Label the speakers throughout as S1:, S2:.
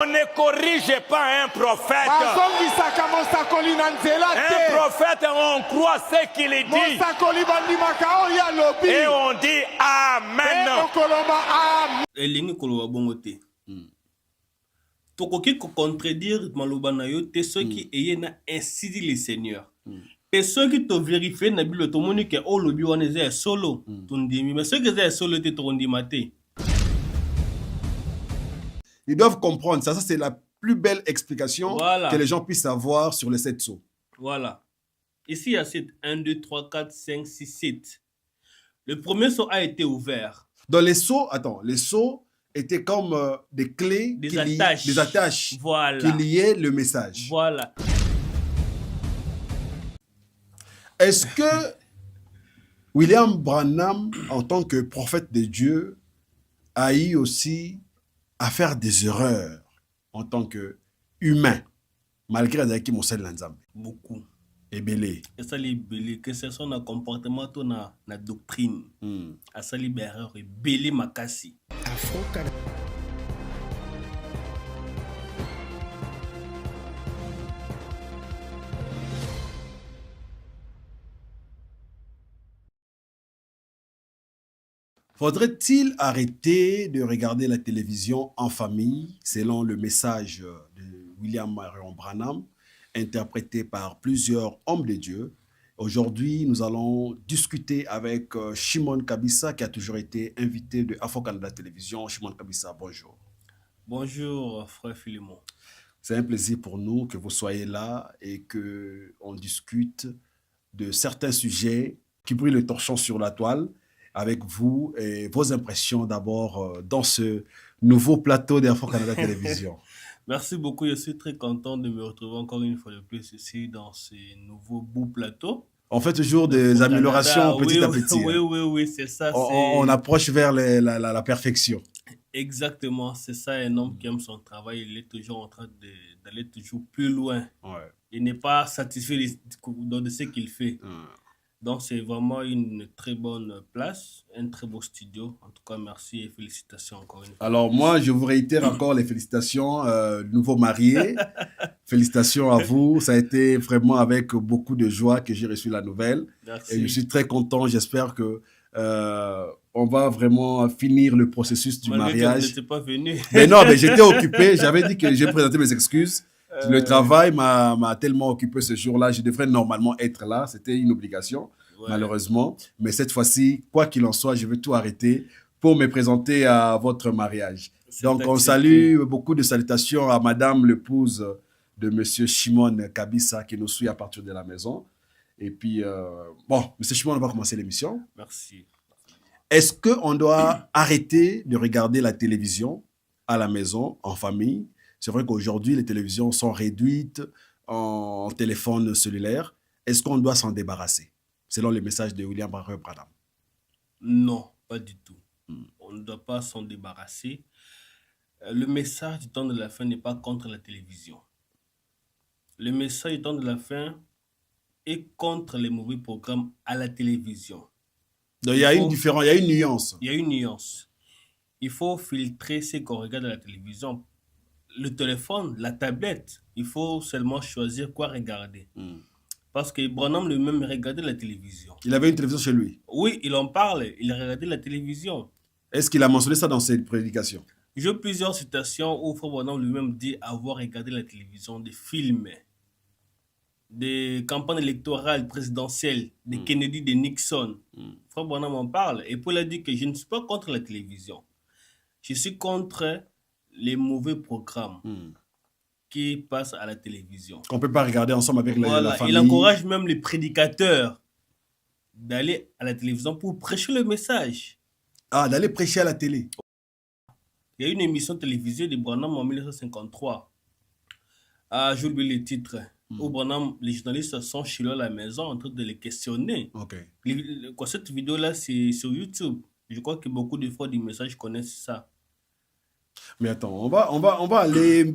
S1: On ne corrige pas un prophète. Un prophète, on croit ce qu'il dit. Et on dit Amen.
S2: Elingi koloba bongo te. Tokoki ko contredire maloba na yo te soki eyena ainsi dit le Seigneur. Et ceux qui te vérifient na Bible to moni ke o lobi wana eza solo tondimi mais ceux qui eza solo te tondima te.
S3: Ils doivent comprendre ça, c'est la plus belle explication que les gens puissent avoir sur les 7 sceaux.
S2: Voilà. Ici il y a 7 1 2 3 4 5 6 7. Le premier sceau a été ouvert.
S3: Dans les sceaux, attends, les sceaux étaient comme des clés,
S2: des attaches, voilà,
S3: qui liaient le message.
S2: Voilà.
S3: Est-ce que William Branham, en tant que prophète de Dieu, a eu aussi à faire des erreurs en tant qu'humain, malgré Azaki Moussel Lanzambe?
S2: Beaucoup.
S3: Et belé.
S2: Et ça les belé, que ce soit dans comportement ou dans la doctrine. À ça les erreurs et belé makasi.
S3: Faudrait-il arrêter de regarder la télévision en famille, selon le message de William Marion Branham, interprété par plusieurs hommes de Dieu? Aujourd'hui, nous allons discuter avec Shimon Kabisa, qui a toujours été invité de Afro Canada Télévision. Shimon Kabisa, bonjour.
S2: Bonjour, frère Philemon.
S3: C'est un plaisir pour nous que vous soyez là et qu'on discute de certains sujets qui brûlent le torchon sur la toile avec vous et vos impressions d'abord dans ce nouveau plateau d'Afro Canada Télévision.
S2: Merci beaucoup, je suis très content de me retrouver encore une fois de plus ici dans ce nouveau beau plateau.
S3: On fait toujours des améliorations petit à petit.
S2: Oui, c'est ça.
S3: On approche vers la perfection.
S2: Exactement, c'est ça, un homme qui aime son travail, il est toujours en train d'aller toujours plus loin.
S3: Ouais.
S2: Il n'est pas satisfait de ce qu'il fait. Donc, c'est vraiment une très bonne place, un très beau studio. En tout cas, merci et félicitations encore une fois.
S3: Alors, moi, je vous réitère encore les félicitations, nouveau marié. Félicitations à vous. Ça a été vraiment avec beaucoup de joie que j'ai reçu la nouvelle.
S2: Merci.
S3: Et je suis très content. J'espère que on va vraiment finir le processus du mariage.
S2: Que vous n'étiez pas venu.
S3: Mais non, mais j'étais occupé. J'avais dit que j'ai présenté mes excuses. Le travail m'a tellement occupé ce jour-là. Je devrais normalement être là. C'était une obligation, malheureusement. Mais cette fois-ci, quoi qu'il en soit, je vais tout arrêter pour me présenter à votre mariage. Donc, on salue, beaucoup de salutations à Madame l'épouse de Monsieur Shimon Kabisa qui nous suit à partir de la maison. Et puis, bon, Monsieur Shimon, on va commencer l'émission.
S2: Merci.
S3: Est-ce qu'on doit arrêter de regarder la télévision à la maison, en famille? C'est vrai qu'aujourd'hui, les télévisions sont réduites en téléphone cellulaire. Est-ce qu'on doit s'en débarrasser, selon le message de William Marion Branham?
S2: Non, pas du tout. On ne doit pas s'en débarrasser. Le message du temps de la fin n'est pas contre la télévision. Le message du temps de la fin est contre les mauvais programmes à la télévision.
S3: Donc, il y a une différence, il y a une nuance.
S2: Il y a une nuance. Il faut filtrer ce qu'on regarde à la télévision. Le téléphone, la tablette, il faut seulement choisir quoi regarder. Parce que Branham lui-même regardait la télévision.
S3: Il avait une télévision chez lui?
S2: Oui, il en parle. Il regardait la télévision.
S3: Est-ce qu'il a mentionné ça dans ses prédications?
S2: J'ai plusieurs citations où Frère Branham lui-même dit avoir regardé la télévision, des films, des campagnes électorales présidentielles, de Kennedy, de Nixon. Frère Branham en parle. Et Paul a dit que je ne suis pas contre la télévision. Je suis contre les mauvais programmes qui passent à la télévision.
S3: Qu'on ne peut pas regarder ensemble avec la famille.
S2: Il encourage même les prédicateurs d'aller à la télévision pour prêcher le message.
S3: Ah, d'aller prêcher à la télé.
S2: Il y a une émission télévisée de Branham en 1953. Ah, j'ai oublié le titre. Où Branham, les journalistes sont chez lui à la maison en train de les questionner. Cette vidéo-là, c'est sur YouTube. Je crois que beaucoup de fois du message connaissent ça.
S3: Mais attends, on va aller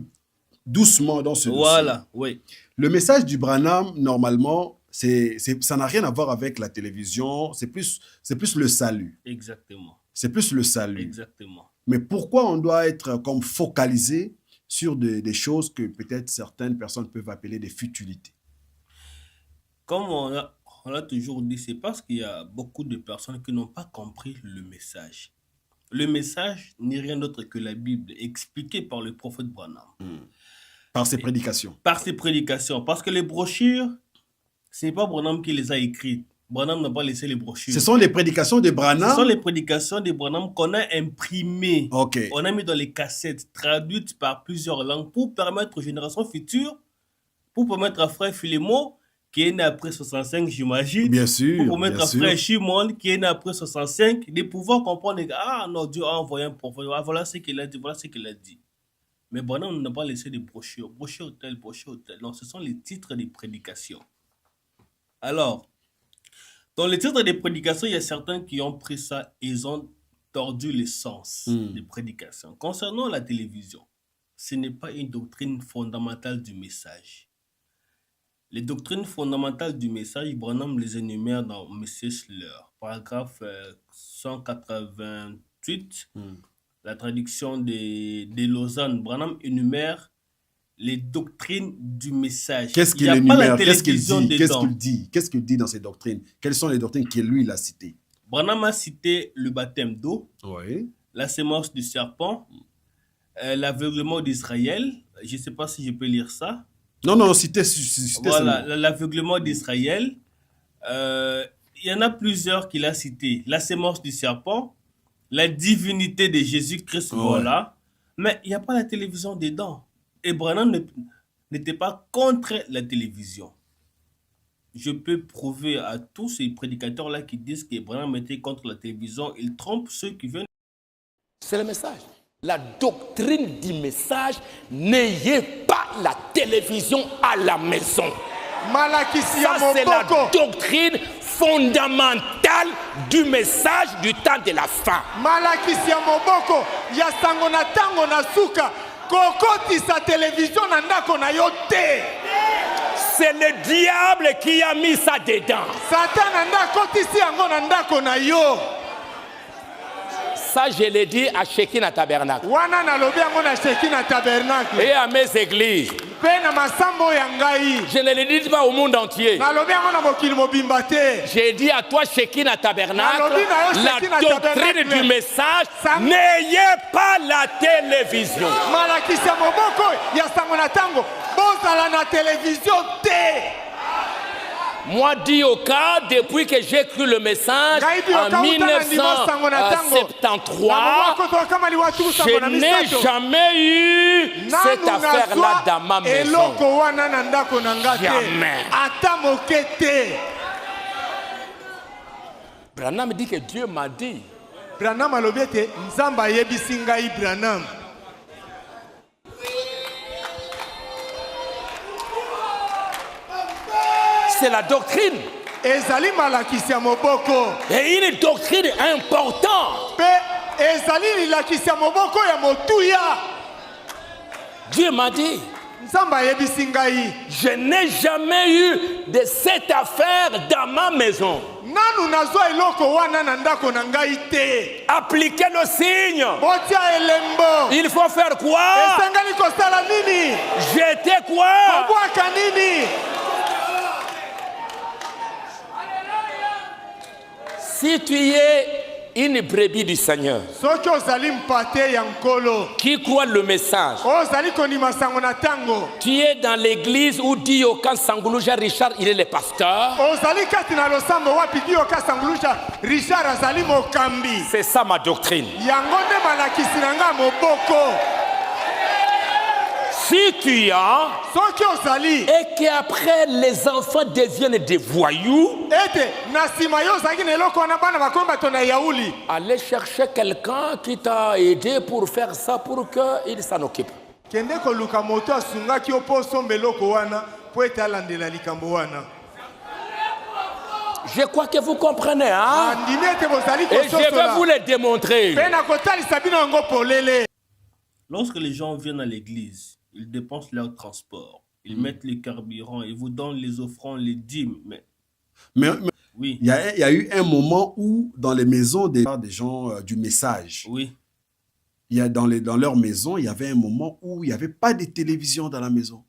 S3: doucement dans ce dossier.
S2: Oui.
S3: Le message du Branham, normalement, ça n'a rien à voir avec la télévision. C'est plus le salut.
S2: Exactement.
S3: C'est plus le salut.
S2: Exactement.
S3: Mais pourquoi on doit être comme focalisé sur des choses que peut-être certaines personnes peuvent appeler des futilités.
S2: Comme on l'a toujours dit, c'est parce qu'il y a beaucoup de personnes qui n'ont pas compris le message. Le message n'est rien d'autre que la Bible, expliquée par le prophète Branham.
S3: Par ses prédications.
S2: Par ses prédications. Parce que les brochures, ce n'est pas Branham qui les a écrites. Branham n'a pas laissé les brochures.
S3: Ce sont les prédications de Branham.
S2: Ce sont les prédications de Branham qu'on a imprimées.
S3: Okay.
S2: On a mis dans les cassettes, traduites par plusieurs langues pour permettre aux générations futures, pour permettre à frère Philémon, qui est né après 65, j'imagine.
S3: Bien sûr.
S2: Pour permettre à frère Shimon, qui est né après 65, de pouvoir comprendre, ah non, Dieu a envoyé un prophète, ah, voilà ce qu'il a dit, voilà ce qu'il a dit. Mais Branham n'a pas laissé des brochures, brochure telle, brochure telle. Non, ce sont les titres des prédications. Alors, dans les titres des prédications, il y a certains qui ont pris ça et ils ont tordu le sens des prédications. Concernant la télévision, ce n'est pas une doctrine fondamentale du message. Les doctrines fondamentales du message, Branham les énumère dans Message Leur, paragraphe 188, la traduction de Lausanne. Branham énumère les doctrines du message.
S3: Qu'est-ce qu'il énumère? Qu'est-ce qu'il dit? Qu'est-ce qu'il dit dans ces doctrines? Quelles sont les doctrines que lui, il a citées?
S2: Branham a cité le baptême d'eau, la sémence du serpent, l'aveuglement d'Israël. Je ne sais pas si je peux lire ça.
S3: Non, citez
S2: voilà, l'aveuglement d'Israël. Il y en a plusieurs qu'il a cités. La sémence du serpent, la divinité de Jésus-Christ, voilà. Mais il n'y a pas la télévision dedans. Et Branham n'était pas contre la télévision. Je peux prouver à tous ces prédicateurs-là qui disent que Branham était contre la télévision, ils trompent ceux qui viennent.
S4: C'est le message. La doctrine du message, n'ayez pas la télévision à la maison. Ça, c'est la doctrine fondamentale du message du temps de la fin. C'est le diable qui a mis ça dedans. Ça, je l'ai dit à Shekinah Tabernacle. Et à mes églises. Je ne le dis pas au monde entier. J'ai dit à toi, Shekinah Tabernacle, la doctrine du message, n'ayez pas la télévision. Moi, dit au cas, depuis que j'ai cru le message en 1973, je n'ai jamais eu cette affaire-là dans ma maison. Jamais. Branham dit que Dieu m'a dit. C'est la doctrine. Et une doctrine importante. Dieu m'a dit. Je n'ai jamais eu de cette affaire dans ma maison. Appliquez le signe. Il faut faire quoi? Jeter quoi? Si tu es une brebis du Seigneur qui croit le message, tu es dans l'église où Diokan Sanguluja Richard, il est le pasteur. C'est ça ma doctrine. Si tu as et qu'après les enfants deviennent des voyous, allez chercher quelqu'un qui t'a aidé pour faire ça, pour qu'il s'en occupe. Je crois que vous comprenez, hein? Et je vais vous le démontrer.
S2: Lorsque les gens viennent à l'église, ils dépensent leur transport, ils mettent les carburants, ils vous donnent les offrandes, les dîmes.
S3: Mais oui. Il y a eu un moment où, dans les maisons des gens du message,
S2: oui.
S3: il y a dans leur maison, il y avait un moment où il n'y avait pas de télévision dans la maison.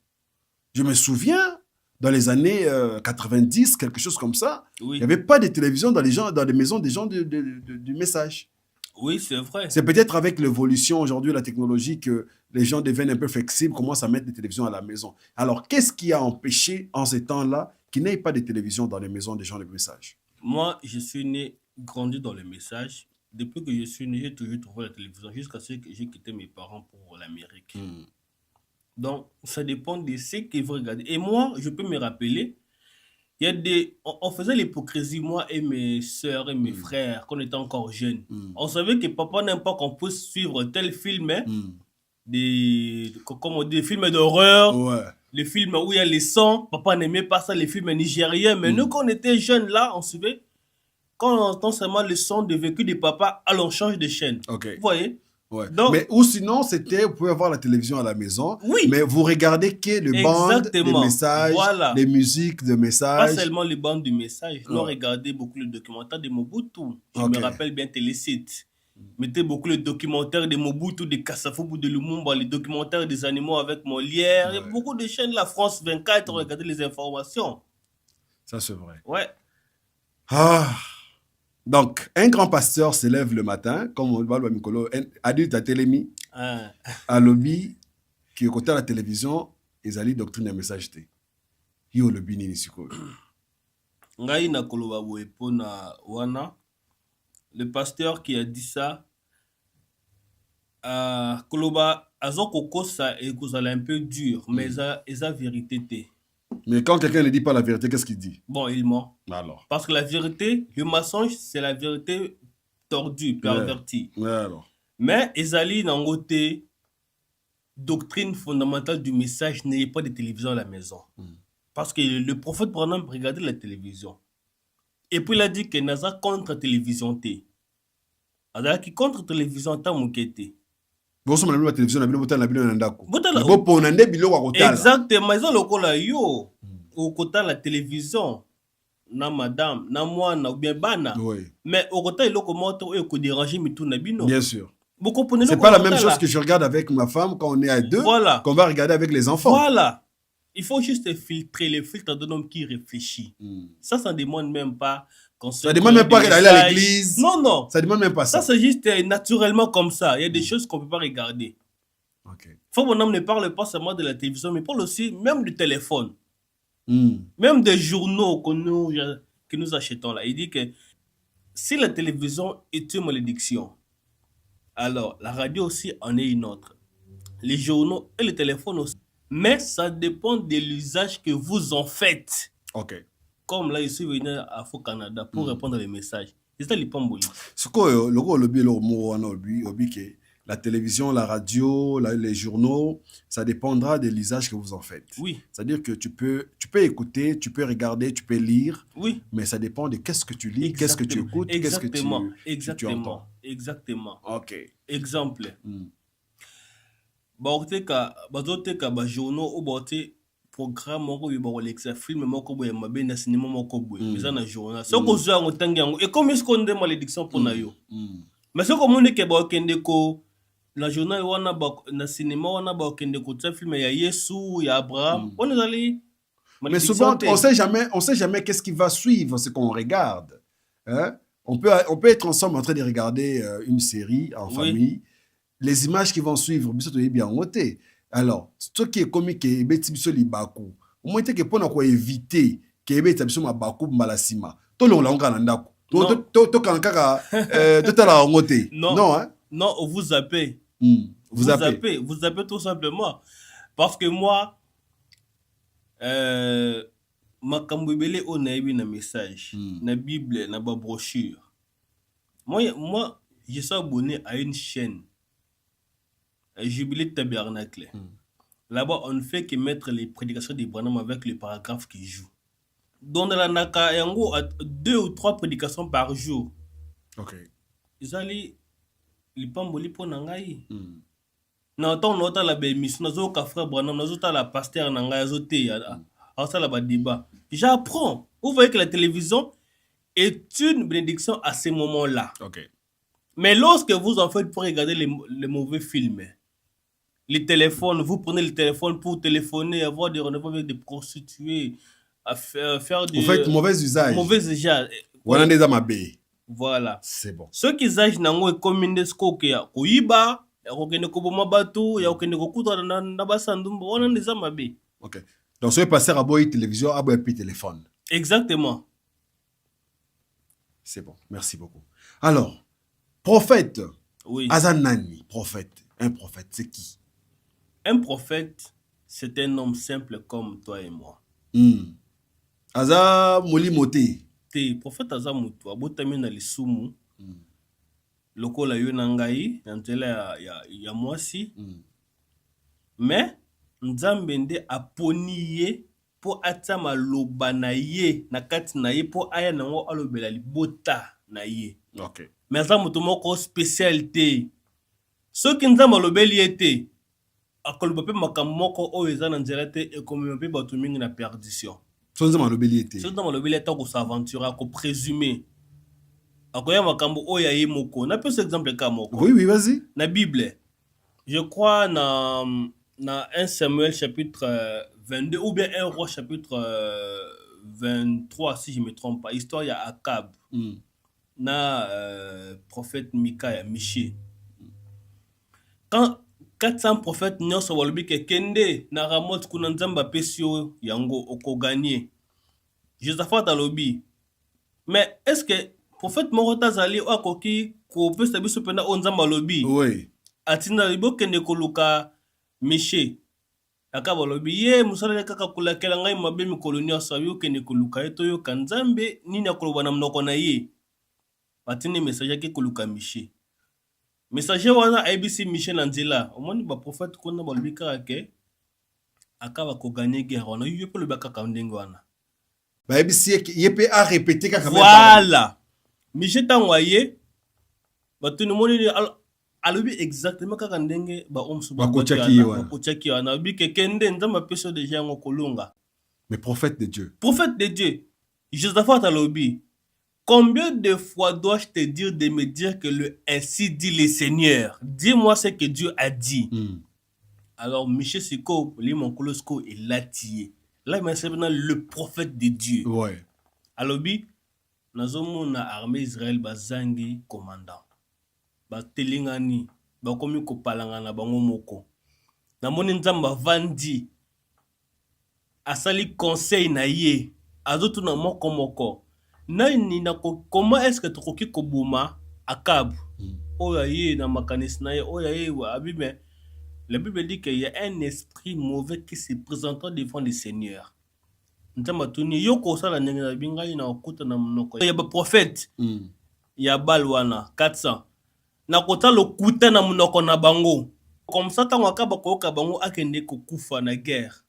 S3: Je me souviens, dans les années 90, quelque chose comme ça, il n'y avait pas de télévision dans les maisons des gens du message.
S2: Oui, c'est vrai.
S3: C'est peut-être avec l'évolution aujourd'hui, la technologie, que les gens deviennent un peu flexibles, commencent à mettre des télévisions à la maison. Alors, qu'est-ce qui a empêché en ces temps-là qu'il n'y ait pas de télévision dans les maisons des gens du message?
S2: Moi, je suis né, grandi dans le message. Depuis que je suis né, j'ai toujours trouvé la télévision jusqu'à ce que j'ai quitté mes parents pour l'Amérique. Donc, ça dépend de ce qu'ils vont regarder. Et moi, je peux me rappeler, il y a on faisait l'hypocrisie, moi et mes soeurs et mes frères, quand on était encore jeunes. On savait que papa n'aime pas qu'on puisse suivre tel film, des films d'horreur, les films où il y a les sons. Papa n'aimait pas ça, les films nigériens. Mais nous, quand on était jeunes là, on suivait. Quand on entend seulement le son de vécu de papa, alors on change de chaîne. Vous voyez?
S3: Ouais. Donc, mais ou sinon, c'était, vous pouvez avoir la télévision à la maison, mais vous regardez que les bandes, les messages, les musiques de messages.
S2: Pas seulement les bandes de messages. Nous regardons beaucoup le documentaire de Mobutu. Je me rappelle bien Télécite. Mettez beaucoup le documentaire de Mobutu, de Kassafobu, de Lumumba, les documentaires des animaux avec Molière. Il y a beaucoup de chaînes, la France 24, regardez les informations.
S3: Ça, c'est vrai.
S2: Ouais.
S3: Donc, un grand pasteur se lève le matin, comme on va le Mikolo, adulte à Télémi, à lobby, qui est côté à la télévision, ils allaient doctrine un message. Yo lobby ni siko.
S2: Ngai na koloba boepo na wana. Le pasteur qui a dit ça, koloba azoko kosa et kozala un peu dur, mais eza vérité.
S3: Mais quand quelqu'un ne dit pas la vérité, qu'est-ce qu'il dit?
S2: Bon, il ment.
S3: Alors.
S2: Parce que la vérité, le mensonge, c'est la vérité tordue, pervertie.
S3: Alors.
S2: Mais Ezali Nangote, doctrine fondamentale du message, n'ayez pas de télévision à la maison. Parce que le prophète Branham regardait la télévision. Et puis il a dit que Naza contre la télévision. Alors qui contre la télévision, ta moukete.
S3: Exactement,
S2: ils ont le cola yo au côté la télévision na madame na mwana ou bien bana, mais au côté le commentaire et que déranger mi tout na bino.
S3: Bien sûr. C'est pas la même chose que je regarde avec ma femme quand on est à deux, qu'on va regarder avec les enfants.
S2: Voilà. Il faut juste filtrer le filtre d'un homme qui réfléchit. Ça ne demande même pas.
S3: Ça ne demande même pas d'aller à l'église.
S2: Non, non.
S3: Ça ne demande même pas ça.
S2: Ça, c'est juste naturellement comme ça. Il y a des choses qu'on ne peut pas regarder. Faut mon homme ne parle pas seulement de la télévision, mais parle aussi même du téléphone. Même des journaux que nous achetons là. Il dit que si la télévision est une malédiction, alors la radio aussi en est une autre. Les journaux et le téléphone aussi. Mais ça dépend de l'usage que vous en faites. Comme là, je suis venu à Faux Canada pour répondre aux messages. C'est ça, les pamboli.
S3: Ce que la télévision, la radio, les journaux, ça dépendra de l'usage que vous en faites.
S2: Oui.
S3: C'est-à-dire que tu peux écouter, tu peux regarder, tu peux lire.
S2: Oui.
S3: Mais ça dépend de qu'est-ce que tu lis, qu'est-ce que tu écoutes, qu'est-ce que tu entends.
S2: Exactement.
S3: Exemple.
S2: Bazoteka ba journaux ou baote programme moko bibo lexa film moko boye mabe na cinéma moko boye eza na journal soko zo ngo tangi yango et comme est-ce qu'on de malédiction pour na yo mais soko monde ke ba kende ko na journal wana ba na cinéma wana ba kende ko tsa film ya Yesu ya Abraham on est allé.
S3: Mais souvent on sait jamais qu'est-ce qui va suivre ce qu'on regarde, hein? On peut être ensemble en train de regarder une série en famille. Les images qui vont suivre, bien noté. Alors, ce qui est comique, c'est que Bakou. Au moins, c'est que pour éviter que les Bakou malasima. Tout le monde
S2: non, vous zappez. Vous zappez tout simplement. Parce que moi, ma kambouibele on a eu un message, na Bible, na brochure. Moi, je suis abonné à une chaîne. Jubilé Tabernacle. Là-bas, on ne fait que mettre les prédications de Branham avec le paragraphe qui joue. Donc, dans la Naka, il y a 2 ou 3 prédications par jour. Ils allaient les pamboli pour Nangaï. N'entend pas la bémission, nous avons frère Branham, nous avons la pasteur Nangaï, nous avons débat. J'apprends. Vous voyez que la télévision est une bénédiction à ces moments-là. Mais lorsque vous en faites pour regarder les mauvais films, les téléphones, vous prenez le téléphone pour téléphoner, avoir des rendez-vous avec des prostituées, à faire du...
S3: Vous faites mauvais usage.
S2: Mauvais usage. Voilà.
S3: C'est bon.
S2: Ceux qui usagent nango et comme des skoke ya kuiba, ya kokende koboma batu, ya kokende kokuta na basandumba, on a des amabe.
S3: OK. Donc ce passer à boy télévision, à boy téléphone.
S2: Exactement.
S3: C'est bon. Merci beaucoup. Alors, prophète.
S2: Oui.
S3: Azanani, prophète. Un prophète, c'est qui?
S2: Un prophète, c'est un homme simple comme toi et moi.
S3: Aza moli moté.
S2: Te prophète aza mutu abotami na lisumu. Lokola yo na ngai na nzela ya mwasi. Mais nzambe nde aponi ye po atia maloba na ye na kati na ye po aya nango alobela libota na ye.
S3: OK.
S2: Mais aza mutu moko spécial te. Soki nzambe alobeli ye te, akoloba pe makambo moko oyo eza na nzela te ekomema pe bato mingi na perdition.
S3: So nzambe alobeli ye te.
S2: So nzambe alobeli ata kosaventura, koprésume. Akoya makambo oyo ye moko. Na pesa exemple ka moko.
S3: Oui, oui, vas-y.
S2: Na Bible, je crois na 1 Samuel chapitre 22 ou bien 1 Roi chapitre 23 si je me trompe pas. Histoire ya Akab. Na prophète Mika ya Miché. Quand 400 prophètes nyonso balobi ke kende na Ramoth kuna nzamba pesio yango oko gagner. Josaphat alobi. Mais est-ce que prophète Morota zali akoki ko pesa biso pena o nzamba alobi?
S3: Oui.
S2: Atina libo kende koluka Miché. Akaba alobi ye musala kaka kulakela ngai mabe mikolo nyonso yo kende koluka eto yo kanzambe nini akoloba na mnoko na ye. Batini message ke koluka Miché. Messager wana ABC Michel Nzela, omoni ba prophète kuna ba lubika ke akaba ko gagner guerre wana yo pe lubaka ka ndenge wana.
S3: Ba ABC yepe a répéter ka même.
S2: Voilà. Michel tangwaye batuni moni alobi exactement ka ndenge ba omsu ba kochaki wana bi ke kende nzamba peso déjà ngo kolunga.
S3: Mais prophète de Dieu.
S2: Prophète de Dieu. Josaphat alobi. Combien de fois dois-je te dire de me dire que le ainsi dit le Seigneur? Dis-moi ce que Dieu a dit. Alors, Michel Siko, Limon-Kolosko est latié. Là, il m'a le prophète de Dieu.
S3: Ouais.
S2: Alors, nazomo na armée Israël bazangi commandant. Ba telingani, ba komi ko palangana bango moko. Na moni nzamba vandi. Asali conseil na ye. Azotu na moko moko. Nani na comment est-ce que tu kobuma Akab oya ye na makanisi na ye oya ye wa Bible. La Bible dit qu'il y a un esprit mauvais qui se présente devant le Seigneur. Ntamba tuni yoko sala ndenge na bingali na okuta na mnoko ya ba prophète ya balwana 400 na kota lokuta na mnoko na bango comme ça tango akaba koyoka bango akende kokufa na guerre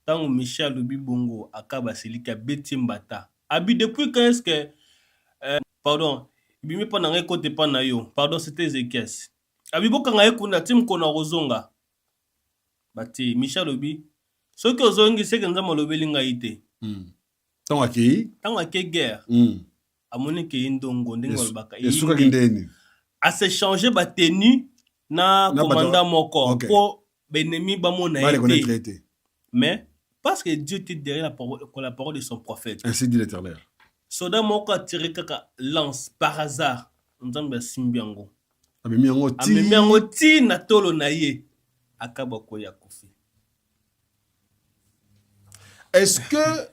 S2: tango Michel Lubibongo akaba selika betimbata. Abi depuis quand est-ce que pardon, bimi pa na ngai kote pa na yo. Pardon, c'était Ézéchiel. Abi boka ngai kuna tim kona rozonga. Bati Michel Obi. Ce que ozongi c'est que nzama lobeli ngai te.
S3: Tango
S2: ake guerre. Amoni ke indongo ndenge lobaka.
S3: Esuka kindeni.
S2: A se changer ba tenue na commandant moko pour benemi ba mona été. Mais parce que Dieu était derrière la parole de son prophète.
S3: Ainsi dit l'Éternel.
S2: Soda moko a tiré kaka lance par hasard. Nzambe simbiango.
S3: Amemiango
S2: ti na tolo na ye. Akaba ko ya kofi.
S3: Est-ce que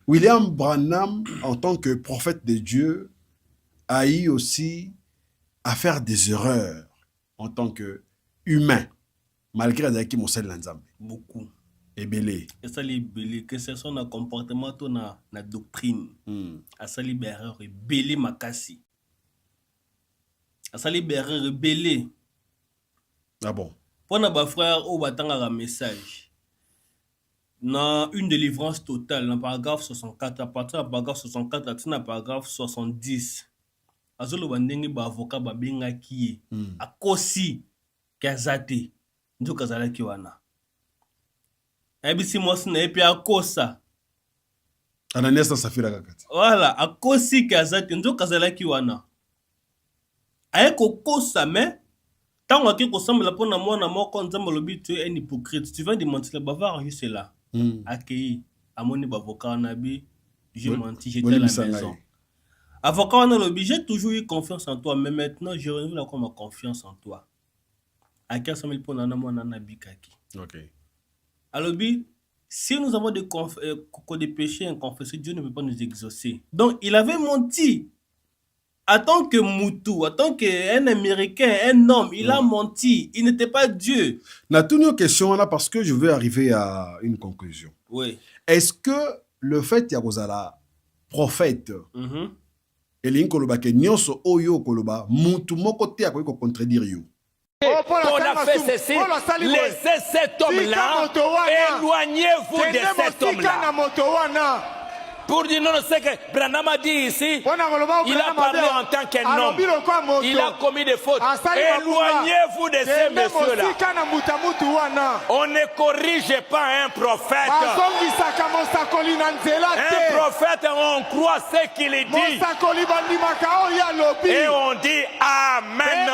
S3: William Branham, en tant que prophète de Dieu, a eu aussi à faire des erreurs en tant qu'humain, malgré qu'il y ait
S2: beaucoup?
S3: Ebele.
S2: Et ça libellé que ce soit un comportement to na doctrine. A ça libérer rebelle makasi. A ça libérer rebelle.
S3: Ah bon.
S2: Pour na ba frère au batanga un message. Na une délivrance totale dans paragraphe 64 à partir de paragraphe 64 à paragraphe 70. Azolo bandenge ba avocat ba benga ki akosi kazate ndio kazala ki wana. Ebisi mosi na epi akosa.
S3: Ananias na Safira kakati.
S2: Voilà, akosi kazati nzo kazalaki wana. Aye koko sa mais tant que tu ressembles la peau à moi quand tu es un hypocrite. Tu viens de mentir le bavard juste là. Accueilli à mon avocat nabi, j'ai menti, j'étais à la maison. Avocat on a lobby, j'ai toujours eu confiance en toi, mais maintenant je renouvelle encore ma confiance en toi. À 400 000 pounds en amont en abikaki.
S3: Ok.
S2: Alors, si nous avons des péchés inconfessés, Dieu ne peut pas nous exaucer. Donc, il avait menti. En tant que Moutou, en tant qu'un Américain, un homme, il a menti. Il n'était pas Dieu.
S3: Na toutes nos questions là parce que je veux arriver à une conclusion.
S2: Oui.
S3: Est-ce que le fait qu'il y a prophète et l'inkoloba ke nyonso oyo koloba mutu moko te akoki contredire yo?
S1: On a fait ceci, laissez cet homme-là, éloignez-vous de cet homme-là. Pour dire non, c'est que Branham a dit ici, il a parlé en tant qu'un homme, il a commis des fautes. Éloignez-vous de ces messieurs-là. On ne corrige pas un prophète. Un prophète, on croit ce qu'il dit. Et on dit Amen.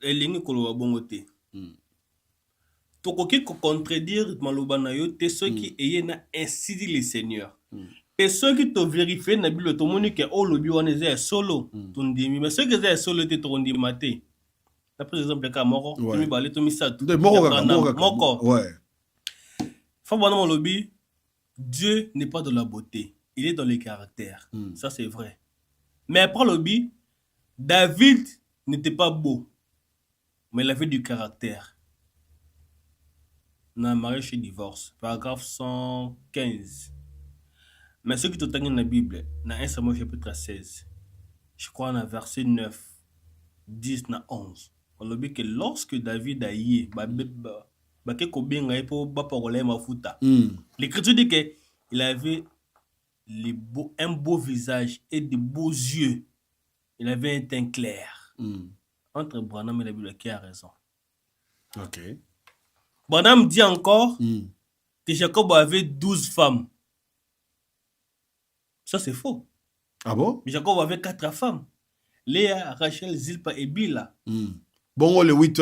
S2: Elingi koloba bongo te. Tokoki ko contredire maloba na yo te ceux qui ayé na ainsi dit le Seigneur. Et ceux qui te vérifient na Bible to moni ke o lobi wana eza solo tondimi mais ceux qui eza solo te to ndima te. Par exemple ka moko to mi balé to mi satu. Moko.
S3: Ouais.
S2: Fa bona mon lobi Dieu n'est pas dans la beauté, il est dans le caractère. Ça c'est vrai. Mais après lobi David n'était pas beau. Mais il avait du caractère. Dans le mariage et divorce, paragraphe 115. Mais ceux qui te dans la Bible, dans 1 Samuel chapitre 16, je crois dans verset 9, 10, 11, on dit que lorsque David a eu, l'écriture dit qu'il avait un beau visage et de beaux yeux. Il avait un teint clair. Entre Branham et la Bible, qui a raison?
S3: Ok.
S2: Branham dit encore que Jacob avait 12 femmes. Ça, c'est faux.
S3: Ah bon?
S2: Jacob avait 4 femmes. Léa, Rachel, Zilpa et Bila.
S3: Bon, le 8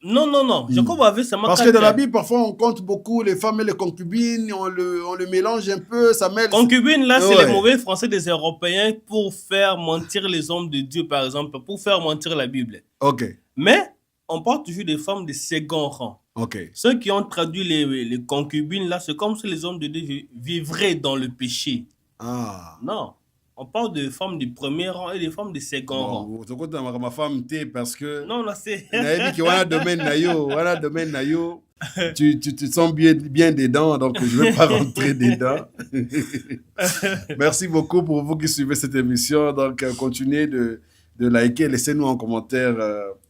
S2: Non. Jacob avait seulement 4.
S3: Parce que dans la Bible, parfois, on compte beaucoup les femmes et les concubines, on le mélange un peu, ça mêle.
S2: Concubines, là, c'est les mauvais français des Européens pour faire mentir les hommes de Dieu, par exemple, pour faire mentir la Bible.
S3: Ok.
S2: Mais, on parle toujours des femmes de second rang.
S3: Ok.
S2: Ceux qui ont traduit les concubines, là, c'est comme si les hommes de Dieu vivraient dans le péché.
S3: Ah.
S2: Non. On parle de femmes du premier rang et des femmes de second rang.
S3: Ma femme, parce que...
S2: Non, là, c'est...
S3: Tu te sens bien dedans, donc je ne vais pas rentrer dedans. Merci beaucoup pour vous qui suivez cette émission. Donc, continuez de liker, laissez-nous en commentaire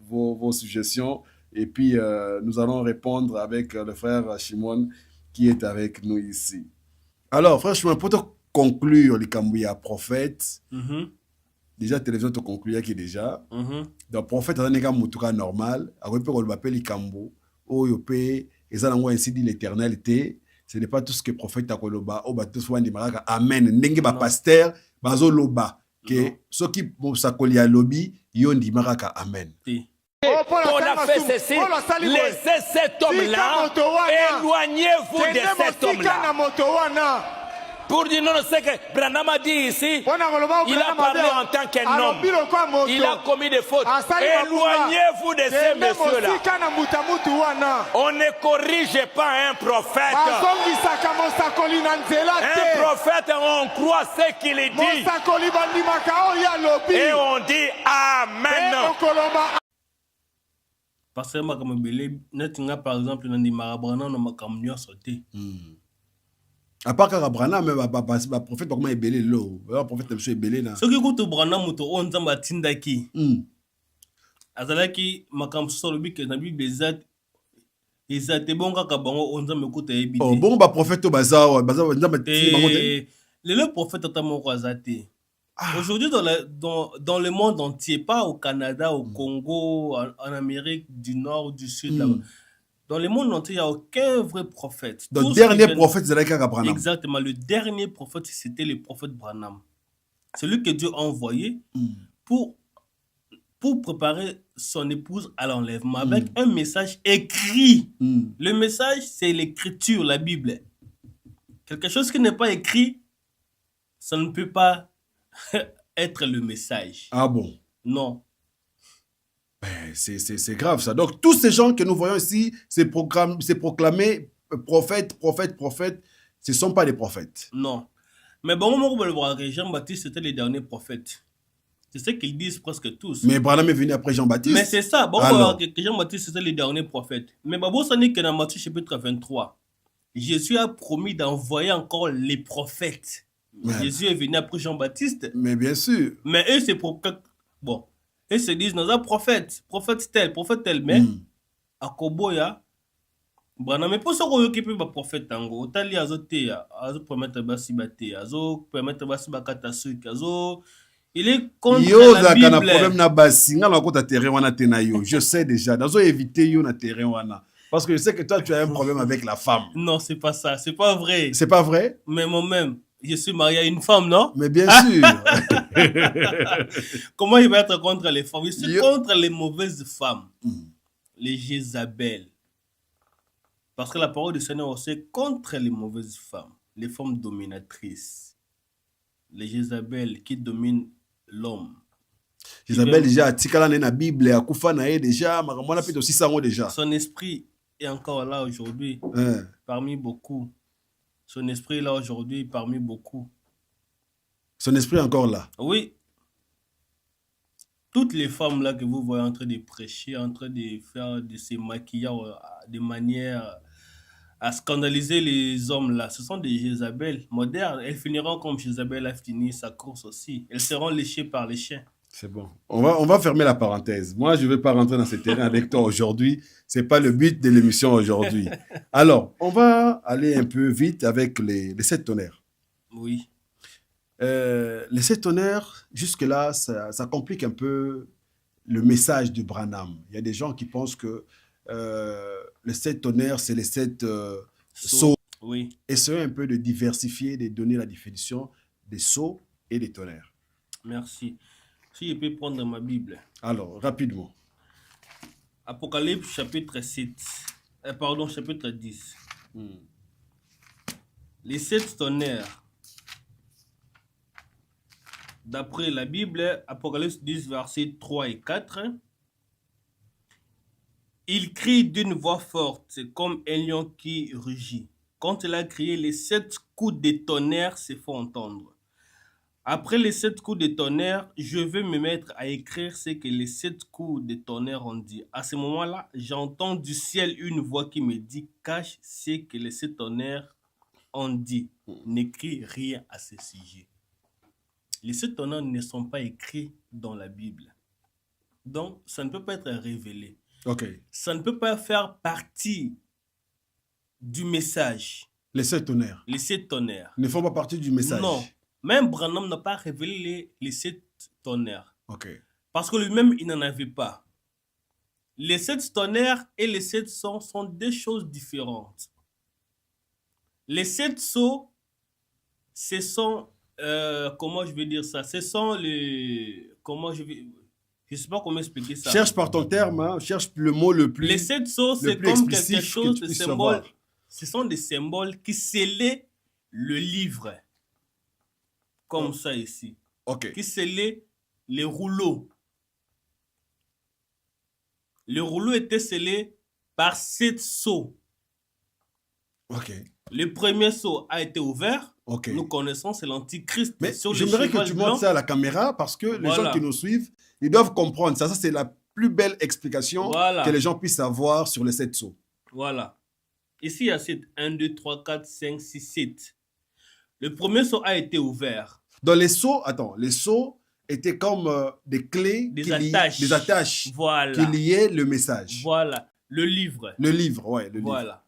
S3: vos suggestions. Et puis, nous allons répondre avec le frère Shimon qui est avec nous ici. Alors, frère Shimon, pour te conclure les Kambouya prophète, déjà, télévision te conclut qui déjà. Donc, prophète, c'est un gars normal. Après, on l'appelle les Kambou. Et ça, ainsi dit l'éternalité. Ce n'est pas tout ce que prophète a koloba. Amen. N'engue ba pasteur, bazo loba. Que ceux qui s'accoli à lobby, yon di maraka amen.
S1: On a fait ceci, laissez cet homme-là, éloignez-vous de cet homme-là. Pour dire non, c'est que Branham a dit ici, il a parlé en tant qu'un homme, il a commis des fautes. Éloignez-vous de ces messieurs-là. On ne corrige pas un prophète. Un prophète, on croit ce qu'il dit. Et on dit Amen.
S2: Parce que par exemple, dans les marabranans, on a sauté.
S3: À part que Branham, mais le prophète, comment est belé l'eau? Le prophète est belé là.
S2: Ce qui est Branham, on a tindaki. Azalaki, ma kam solobi que na Bible les atebonga kabango on a me koute ebité.
S3: Oh bon, bah prophète baza
S2: le prophète a tellement croisé. Aujourd'hui, dans le monde entier, pas au Canada, au Congo, en Amérique du Nord, du Sud, là-bas. Dans le monde entier, il n'y a aucun vrai prophète.
S3: Le dernier prophète, c'est Branham.
S2: Exactement. Le dernier prophète, c'était le prophète Branham. celui que Dieu a envoyé pour préparer son épouse à l'enlèvement avec un message écrit. Le message, c'est l'écriture, la Bible. Quelque chose qui n'est pas écrit, ça ne peut pas être le message.
S3: Ah bon?
S2: Non.
S3: C'est grave ça. Donc tous ces gens que nous voyons ici, c'est proclamé prophète, ce ne sont pas des prophètes.
S2: Non. Mais bon, Jean-Baptiste, c'était les derniers prophètes. C'est ce qu'ils disent presque tous.
S3: Mais Branham est venu après Jean-Baptiste.
S2: Mais c'est ça. Bon, Jean-Baptiste, c'était les derniers prophètes. Mais Babo Sani, que dans Matthieu chapitre 23, Jésus a promis d'envoyer encore les prophètes. Ouais. Jésus est venu après Jean-Baptiste.
S3: Mais bien sûr.
S2: Mais eux, c'est pour... Bon. Ils se disent, nous avons prophète tel. Mais, à Koboya, Branham, mais pour ce qu'on occupe de prophète, Otali Azote, Azo permettre Basibate, Azo permettre Basibakata Suik, Azo... Il est contre la Bible.
S3: Je sais déjà. Dans éviter yo na terrain wana. Parce que je sais que toi tu as un problème avec la femme.
S2: Non, c'est pas ça, c'est pas vrai.
S3: C'est pas vrai?
S2: Mais moi-même, je suis marié à une femme, non?
S3: Mais bien sûr.
S2: Comment il va être contre les femmes? Je suis contre les mauvaises femmes. Les Jézabel. Parce que la parole du Seigneur aussi est contre les mauvaises femmes, les femmes dominatrices. Les Jézabel qui dominent l'homme.
S3: Jézabel déjà atikala na Bible akufa na ye déjà makamona pito 600 ans déjà.
S2: Son esprit est encore là aujourd'hui parmi beaucoup. Son esprit est là aujourd'hui parmi beaucoup.
S3: Son esprit est encore là.
S2: Oui. Toutes les femmes là que vous voyez en train de prêcher, en train de faire de se maquiller de manière à scandaliser les hommes là, ce sont des Jézabel modernes. Elles finiront comme Jézabel a fini sa course aussi. Elles seront léchées par les chiens.
S3: C'est bon. On va fermer la parenthèse. Moi, je ne vais pas rentrer dans ce terrain avec toi aujourd'hui. Ce n'est pas le but de l'émission aujourd'hui. Alors, on va aller un peu vite avec les 7 tonnerres.
S2: Oui.
S3: Les 7 tonnerres, jusque-là, ça complique un peu le message de Branham. Il y a des gens qui pensent que les 7 tonnerres, c'est les 7 sceaux.
S2: Oui.
S3: Essayons un peu de diversifier, de donner la définition des sceaux et des tonnerres.
S2: Merci. Si je peux prendre ma Bible.
S3: Alors, rapidement.
S2: Apocalypse chapitre 7. Chapitre 10. Les 7 tonnerres. D'après la Bible, Apocalypse 10, versets 3 et 4. Il crie d'une voix forte, comme un lion qui rugit. Quand il a crié, les 7 coups de tonnerre se font entendre. Après les 7 coups de tonnerre, je vais me mettre à écrire ce que les 7 coups de tonnerre ont dit. À ce moment-là, j'entends du ciel une voix qui me dit « Cache ce que les 7 tonnerres ont dit. N'écris rien à ce sujet. » Les 7 tonnerres ne sont pas écrits dans la Bible. Donc, ça ne peut pas être révélé.
S3: Okay.
S2: Ça ne peut pas faire partie du message.
S3: Les 7 tonnerres.
S2: Les 7 tonnerres.
S3: Ne font pas partie du message.
S2: Non. Même Branham n'a pas révélé les 7 tonnerres.
S3: Okay.
S2: Parce que lui-même, il n'en avait pas. Les 7 tonnerres et les 7 sons sont deux choses différentes. Les 7 sceaux, ce sont... comment je vais dire ça? Ce sont les... Comment je vais... Je ne sais pas comment expliquer ça.
S3: Cherche par ton terme, hein. Cherche le mot le plus...
S2: Les 7 sceaux, c'est comme quelque chose de symbole. Ce sont des symboles qui scellaient le livre. Comme ça ici.
S3: Okay.
S2: Qui scellaient les rouleaux. Le rouleau était scellé par 7 sceaux.
S3: Okay.
S2: Le premier sceau a été ouvert.
S3: Okay.
S2: Nous connaissons, c'est l'Antichrist.
S3: Mais j'aimerais que tu montres ça à la caméra parce que les gens qui nous suivent, ils doivent comprendre. Ça c'est la plus belle explication que les gens puissent avoir sur les 7 sceaux.
S2: Voilà. Ici, il y a 7. 1, 2, 3, 4, 5, 6, 7. Le premier sceau a été ouvert.
S3: Dans les sceaux, les sceaux étaient comme des clés,
S2: des attaches voilà.
S3: Qui liaient le message.
S2: Voilà. Le livre.
S3: Le livre, ouais.
S2: Voilà.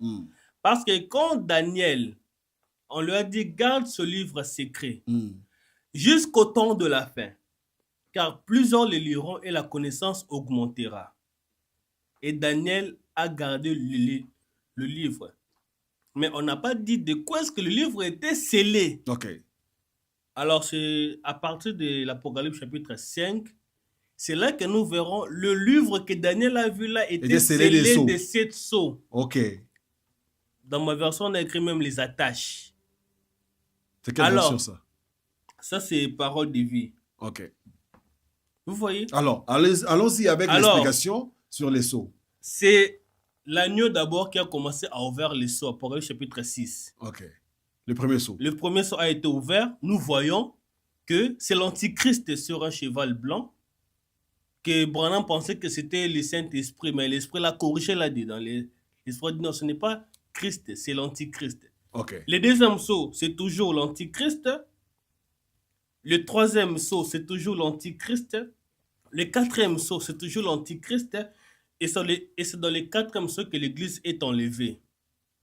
S2: Parce que quand Daniel, on lui a dit, garde ce livre secret jusqu'au temps de la fin, car plusieurs le liront et la connaissance augmentera. Et Daniel a gardé le livre. Mais on n'a pas dit de quoi est-ce que le livre était scellé.
S3: Okay.
S2: Alors, c'est à partir de l'Apocalypse chapitre 5, c'est là que nous verrons le livre que Daniel a vu là était scellé de 7 sceaux.
S3: Ok.
S2: Dans ma version, on a écrit même les attaches.
S3: C'est quelle version ça?
S2: Ça, c'est parole de vie.
S3: Ok.
S2: Vous voyez?
S3: Alors, allons-y avec l'explication sur les sceaux.
S2: C'est l'agneau d'abord qui a commencé à ouvrir les sceaux, Apocalypse chapitre 6.
S3: Ok. Le premier sceau.
S2: Le premier sceau a été ouvert. Nous voyons que c'est l'Antichrist sur un cheval blanc. Que Branham pensait que c'était le Saint-Esprit, mais l'Esprit l'a corrigé là-dedans. Dans l'Esprit dit non, ce n'est pas Christ, c'est l'Antichrist.
S3: Ok.
S2: Le deuxième sceau, c'est toujours l'Antichrist. Le troisième sceau, c'est toujours l'Antichrist. Le quatrième sceau, c'est toujours l'Antichrist. Et c'est dans le quatrième sceau que l'Église est enlevée.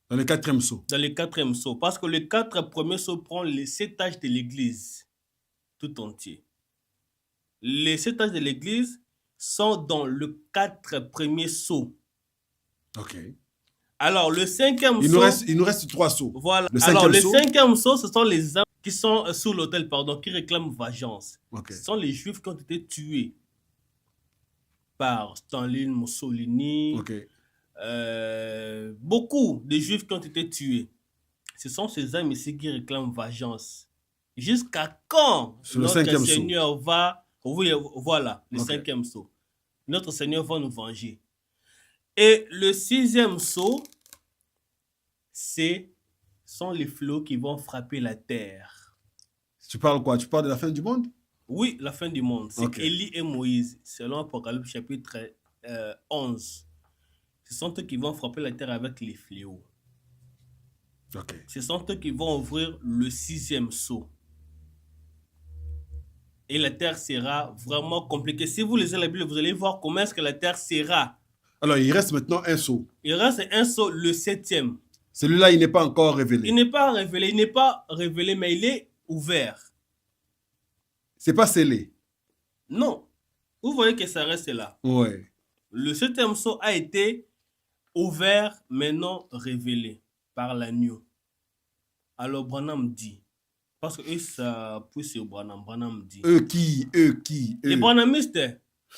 S3: Dans le quatrième sceau.
S2: Dans le quatrième sceau. Parce que les 4 premiers sceaux prennent les 7 âges de l'Église tout entier. Les 7 âges de l'Église sont dans le 4 premiers sceaux.
S3: Ok.
S2: Alors, le 5e sceau...
S3: Il nous reste 3 sceaux.
S2: Voilà.
S3: Le
S2: 5e sceau, ce sont les âmes qui sont sous l'autel, qui réclament vengeance.
S3: Okay.
S2: Ce sont les Juifs qui ont été tués par Staline, Mussolini.
S3: Okay.
S2: Beaucoup de Juifs qui ont été tués. Ce sont ces âmes ici qui réclament vengeance. Jusqu'à quand notre Seigneur va... Oui, voilà, le 5e sceau. Notre Seigneur va nous venger. Et le 6e sceau, sont les flots qui vont frapper la terre.
S3: Tu parles quoi? Tu parles de la fin du monde?
S2: Oui, la fin du monde. C'est Élie et Moïse, selon Apocalypse chapitre 11. Ce sont eux qui vont frapper la terre avec les fléaux. Ce sont eux qui vont ouvrir le 6e sceau. Et la terre sera vraiment compliquée. Si vous lisez la Bible, vous allez voir comment est-ce que la terre sera.
S3: Alors, il reste maintenant un sceau.
S2: Il reste un sceau, le 7e.
S3: Celui-là, il n'est pas encore révélé.
S2: Il n'est pas révélé, mais il est ouvert.
S3: C'est pas scellé.
S2: Non. Vous voyez que ça reste là.
S3: Ouais.
S2: Le 7e sceau a été ouvert, mais non révélé par l'agneau. Alors, Branham dit, parce que eux, ça pousse sur Branham. Branham dit.
S3: Eux qui?
S2: Les branhamistes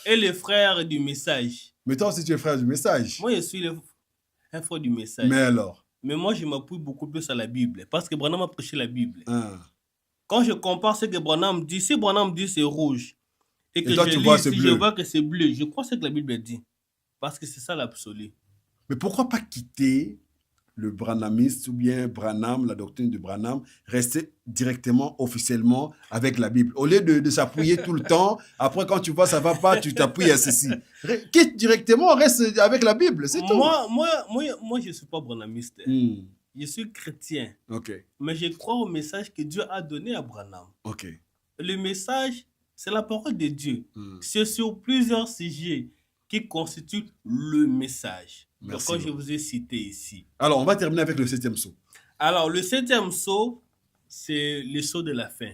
S2: et les frères du message.
S3: Mais toi aussi, tu es frère du message.
S2: Moi, je suis un frère du message.
S3: Mais alors?
S2: Mais moi, je m'appuie beaucoup plus à la Bible. Parce que Branham a prêché la Bible.
S3: Ah.
S2: Quand je compare ce que Branham dit, si Branham dit c'est rouge, et que
S3: toi,
S2: je vois que c'est bleu, je crois ce que la Bible dit. Parce que c'est ça l'absolu.
S3: Mais pourquoi pas quitter le branhamiste ou bien Branham, la doctrine de Branham, rester directement, officiellement avec la Bible? Au lieu de s'appuyer tout le temps, après quand tu vois ça va pas, tu t'appuies à ceci. Quitte directement, reste avec la Bible, c'est tout.
S2: Moi, je ne suis pas branhamiste. Je suis chrétien. Mais je crois au message que Dieu a donné à Branham. Le message, c'est la parole de Dieu. C'est sur plusieurs sujets qui constituent le message. Donc, quand je vous ai cité ici.
S3: Alors, on va terminer avec le 7e sceau.
S2: Alors, le 7e sceau, c'est le sceau de la fin.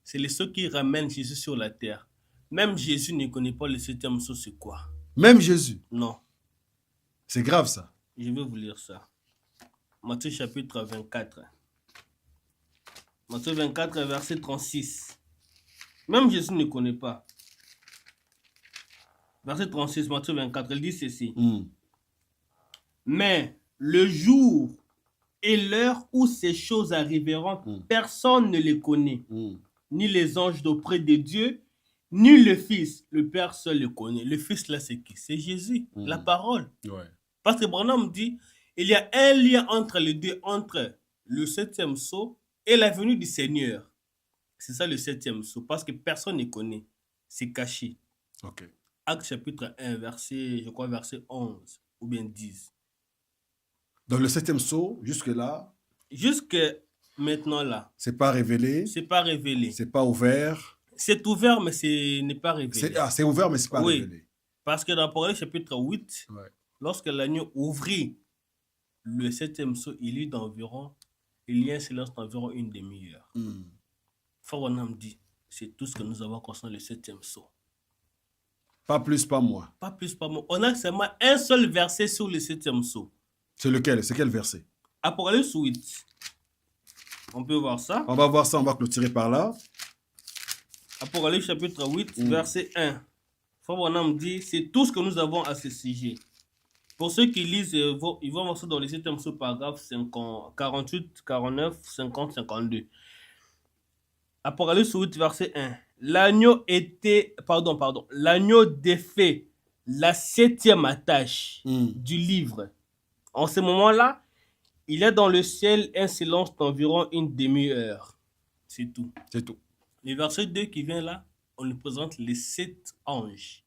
S2: C'est le sceau qui ramène Jésus sur la terre. Même Jésus ne connaît pas le 7e sceau, c'est quoi?
S3: Même Jésus?
S2: Non.
S3: C'est grave, ça.
S2: Je vais vous lire ça. Matthieu chapitre 24. Matthieu 24, verset 36. Même Jésus ne connaît pas. Verset 36, Matthieu 24, il dit ceci. Mais le jour et l'heure où ces choses arriveront, personne ne les connaît. Ni les anges d'auprès de Dieu, ni le Fils. Le Père seul le connaît. Le Fils, là, c'est qui? C'est Jésus, la parole. Parce que Branham dit, il y a un lien entre les deux, entre le 7e sceau et la venue du Seigneur. C'est ça le 7e sceau, parce que personne ne connaît. C'est caché. Acte chapitre 1, verset 11 ou bien 10.
S3: Dans le 7e sceau, jusque-là?
S2: Jusque maintenant là.
S3: C'est pas révélé?
S2: C'est pas révélé.
S3: C'est pas ouvert?
S2: C'est ouvert, mais ce n'est pas révélé.
S3: C'est ouvert, mais c'est pas révélé.
S2: Parce que dans Apocalypse chapitre 8, lorsque l'agneau ouvrit le 7e sceau, il y a un silence d'environ une demi-heure. Frère Branham dit, c'est tout ce que nous avons concernant le 7e sceau.
S3: Pas plus, pas moins.
S2: Pas plus, pas moins. On a seulement un seul verset sur le 7e sceau.
S3: C'est lequel? C'est quel verset?
S2: Apocalypse 8. On peut voir ça.
S3: On va voir ça, on va clôturer par là.
S2: Apocalypse chapitre 8, verset 1. Frère Branham dit, c'est tout ce que nous avons à ce sujet. Pour ceux qui lisent, ils vont voir ça dans les 7e sous-paragraphe 48, 49, 50, 52. Apocalypse 8, verset 1. L'agneau défait la 7e attache du livre. En ce moment-là, il y a dans le ciel un silence d'environ une demi-heure. C'est tout.
S3: C'est tout.
S2: Le verset 2 qui vient là, on nous présente les 7 anges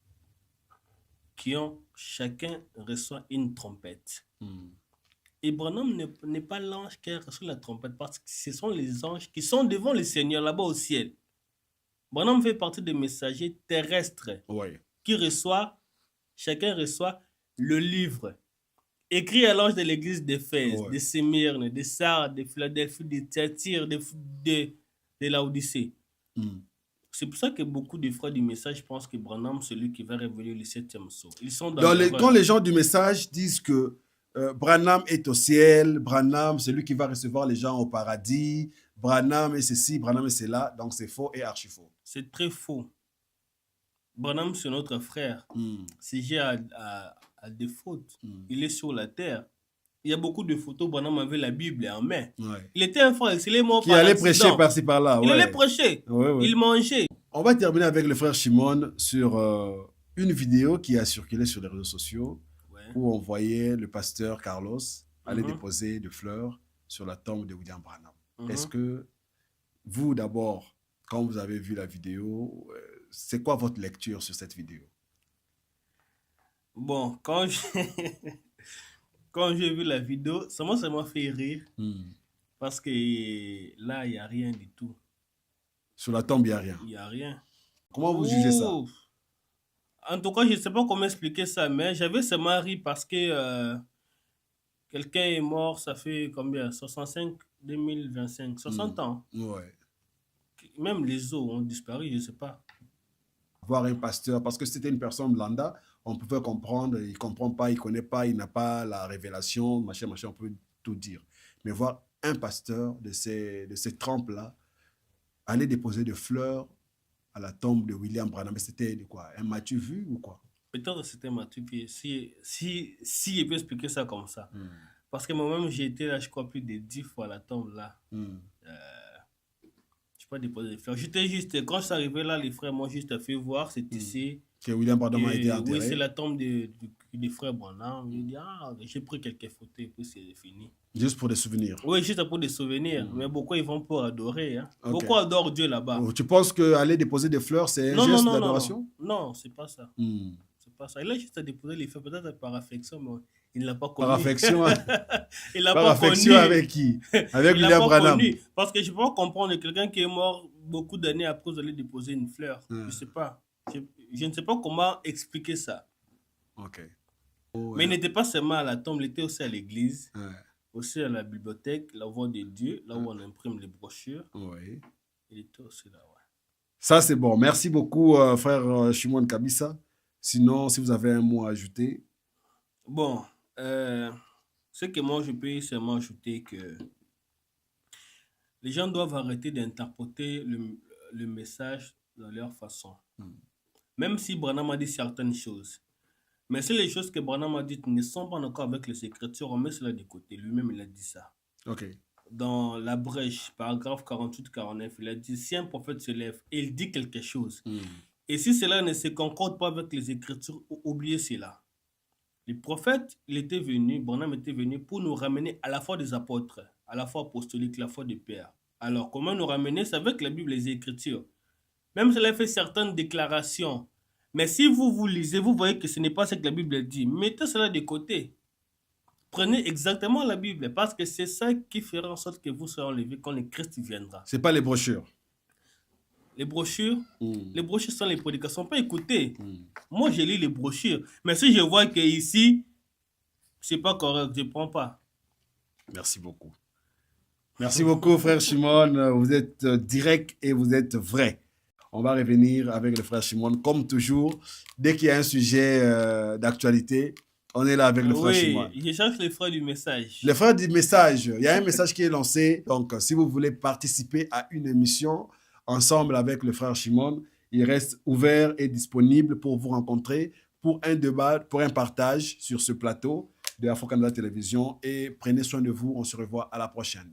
S2: qui ont chacun reçoit une trompette. Et Branham n'est pas l'ange qui reçoit la trompette parce que ce sont les anges qui sont devant le Seigneur là-bas au ciel. Branham fait partie des messagers terrestres qui chacun reçout le livre écrit à l'ange de l'église d'Éphèse, de Smyrne, de Sardes, de Philadelphie, de Thyatire, de Laodicée. C'est pour ça que beaucoup de frères du message pensent que Branham, c'est lui qui va révéler le 7e sceau. Ils sont
S3: quand les gens du message disent que Branham est au ciel, Branham, c'est lui qui va recevoir les gens au paradis, Branham est ceci, Branham est cela, donc c'est faux et archi faux.
S2: C'est très faux. Branham, c'est notre frère. Si j'ai à des fautes, il est sur la terre. Il y a beaucoup de photos, Branham avait la Bible en main. Il était un frère, il est mort
S3: qui allait prêcher par-ci par-là.
S2: Il allait prêcher, il mangeait.
S3: On va terminer avec le frère Shimon sur une vidéo qui a circulé sur les réseaux sociaux où on voyait le pasteur Carlos aller déposer des fleurs sur la tombe de William Branham. Est-ce que vous, d'abord, quand vous avez vu la vidéo, c'est quoi votre lecture sur cette vidéo?
S2: Bon, quand j'ai vu la vidéo, ça m'a fait rire. Parce que là, il n'y a rien du tout.
S3: Sur la tombe, il n'y a rien.
S2: Il n'y a rien.
S3: Comment vous jugez ça?
S2: En tout cas, je ne sais pas comment expliquer ça, mais j'avais seulement ri parce que quelqu'un est mort, ça fait combien? 65, 2025, 60 ans. Même les os ont disparu, je ne sais pas.
S3: Voir un pasteur, parce que c'était une personne lambda, on pouvait comprendre, il ne comprend pas, il ne connaît pas, il n'a pas la révélation, machin, on peut tout dire. Mais voir un pasteur de ces trempes-là aller déposer des fleurs à la tombe de William Branham, c'était quoi? Un Mathieu vu ou quoi?
S2: Peut-être que c'était Mathieu vu, si je peux expliquer ça comme ça. Parce que moi-même, j'ai été là, je crois, plus de 10 fois à la tombe là. Je n'ai pas déposé des fleurs. J'étais juste, quand je suis arrivé là, les frères m'ont juste fait voir, c'est ici.
S3: Que William Branham a été enterré.
S2: Oui, c'est la tombe des frères Branham. J'ai dit, j'ai pris quelques photos et puis c'est fini.
S3: Juste pour des souvenirs?
S2: Oui, juste pour des souvenirs. Mais beaucoup, ils vont pour adorer. Hein. Beaucoup adorent Dieu là-bas.
S3: Tu penses qu'aller déposer des fleurs, c'est un geste d'adoration?
S2: Non, c'est pas ça. C'est pas ça. Il a juste à déposer les fleurs, peut-être par affection, mais il ne l'a pas connu.
S3: Par affection?
S2: Il l'a
S3: par
S2: pas
S3: affection
S2: connu.
S3: avec qui? Avec William Branham?
S2: Parce que je peux pas comprendre quelqu'un qui est mort beaucoup d'années après d'aller déposer une fleur. Je sais pas. Je ne sais pas comment expliquer ça. Mais il n'était pas seulement à la tombe, il était aussi à l'église, aussi à la bibliothèque, la voix de Dieu, là où on imprime les brochures. Il était aussi là,
S3: Ça, c'est bon. Merci beaucoup, frère Shimon Kabisa. Sinon, si vous avez un mot à ajouter.
S2: Bon, ce que moi, je peux seulement ajouter que les gens doivent arrêter d'interpréter le message de leur façon. Même si Branham a dit certaines choses. Mais si les choses que Branham a dites ne sont pas encore avec les Écritures, on met cela de côté. Lui-même, il a dit ça. Dans la brèche, paragraphe 48-49, il a dit, si un prophète se lève et il dit quelque chose, et si cela ne se concorde pas avec les Écritures, oubliez cela. Les prophètes, Branham était venu pour nous ramener à la foi des apôtres, à la foi apostolique, la foi des pères. Alors, comment nous ramener? C'est avec la Bible et les Écritures. Même s'il a fait certaines déclarations. Mais si vous lisez, vous voyez que ce n'est pas ce que la Bible dit. Mettez cela de côté. Prenez exactement la Bible, parce que c'est ça qui fera en sorte que vous serez enlevés quand le Christ viendra.
S3: Ce n'est pas les brochures.
S2: Les brochures sont les prédications. Pas écouter. Moi, je lis les brochures. Mais si je vois qu'ici, ce n'est pas correct, je ne prends pas.
S3: Merci beaucoup. Merci beaucoup, frère Shimon. Vous êtes direct et vous êtes vrai. On va revenir avec le frère Shimon. Comme toujours, dès qu'il y a un sujet d'actualité, On est là avec le frère Shimon.
S2: Oui, je cherche les frères du message.
S3: Les frères du message, il y a un message qui est lancé. Donc, si vous voulez participer à une émission ensemble avec le frère Shimon, il reste ouvert et disponible pour vous rencontrer, pour un débat, pour un partage sur ce plateau de Afro-Canada Télévision. Et prenez soin de vous. On se revoit à la prochaine.